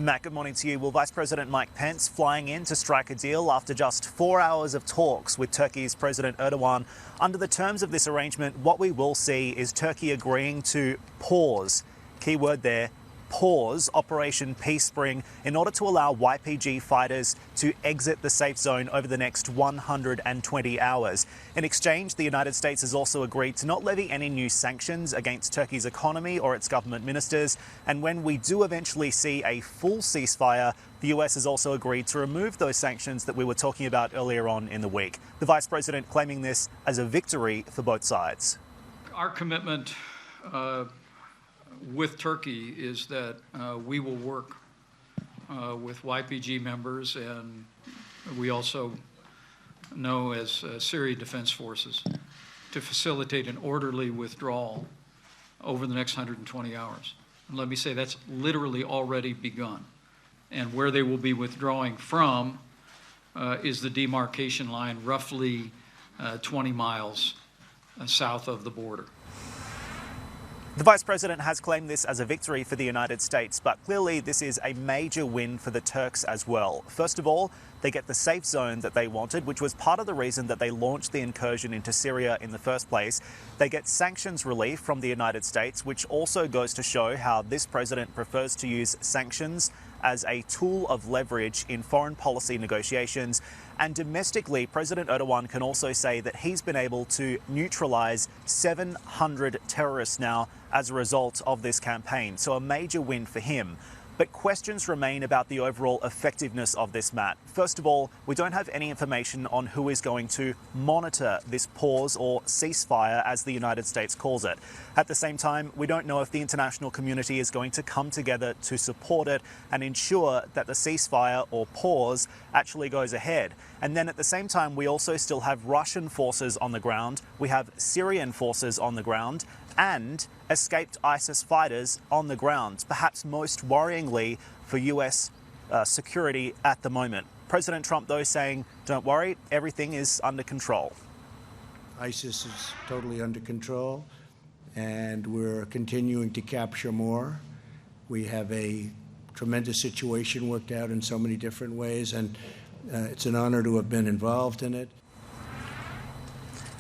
Matt, good morning to you. Well, Vice President Mike Pence flying in to strike a deal after just 4 hours of talks with Turkey's President Erdogan. Under the terms of this arrangement, what we will see is Turkey agreeing to pause, key word there, pause Operation Peace Spring in order to allow YPG fighters to exit the safe zone over the next 120 hours. In exchange, the United States has also agreed to not levy any new sanctions against Turkey's economy or its government ministers. And when we do eventually see a full ceasefire, the US has also agreed to remove those sanctions that we were talking about earlier on in the week. The Vice President claiming this as a victory for both sides. Our commitment with Turkey is that we will work with YPG members, and we also know as Syrian Defense Forces, to facilitate an orderly withdrawal over the next 120 hours. And let me say that's literally already begun. And where they will be withdrawing from is the demarcation line roughly 20 miles south of the border. The Vice President has claimed this as a victory for the United States, but clearly this is a major win for the Turks as well. First of all, they get the safe zone that they wanted, which was part of the reason that they launched the incursion into Syria in the first place. They get sanctions relief from the United States, which also goes to show how this president prefers to use sanctions as a tool of leverage in foreign policy negotiations. And domestically, President Erdogan can also say that he's been able to neutralize 700 terrorists now as a result of this campaign. So a major win for him. But questions remain about the overall effectiveness of this, Matt. First of all, we don't have any information on who is going to monitor this pause or ceasefire, as the United States calls it. At the same time, we don't know if the international community is going to come together to support it and ensure that the ceasefire or pause actually goes ahead. And then at the same time, we also still have Russian forces on the ground. We have Syrian forces on the ground and escaped ISIS fighters on the ground, perhaps most worryingly for US security at the moment. President Trump, though, saying, don't worry, everything is under control. ISIS is totally under control, and we're continuing to capture more. We have a tremendous situation worked out in so many different ways, and it's an honor to have been involved in it.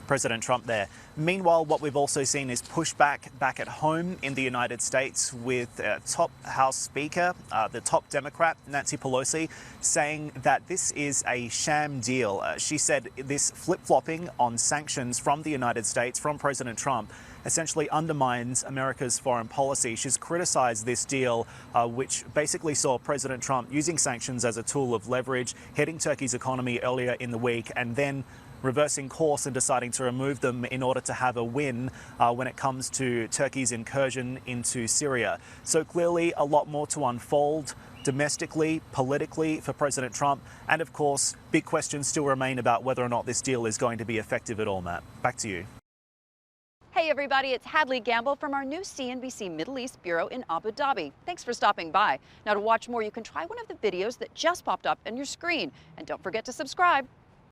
President Trump there. Meanwhile, what we've also seen is pushback back at home in the United States with top House Speaker, the top Democrat, Nancy Pelosi, saying that this is a sham deal. She said this flip-flopping on sanctions from the United States, from President Trump, essentially undermines America's foreign policy. She's criticized this deal, which basically saw President Trump using sanctions as a tool of leverage, hitting Turkey's economy earlier in the week, and then reversing course and deciding to remove them in order to have a win when it comes to Turkey's incursion into Syria. So clearly a lot more to unfold domestically, politically for President Trump. And of course, big questions still remain about whether or not this deal is going to be effective at all, Matt. Back to you. Hey everybody, it's Hadley Gamble from our new CNBC Middle East Bureau in Abu Dhabi. Thanks for stopping by. Now to watch more, you can try one of the videos that just popped up on your screen. And don't forget to subscribe.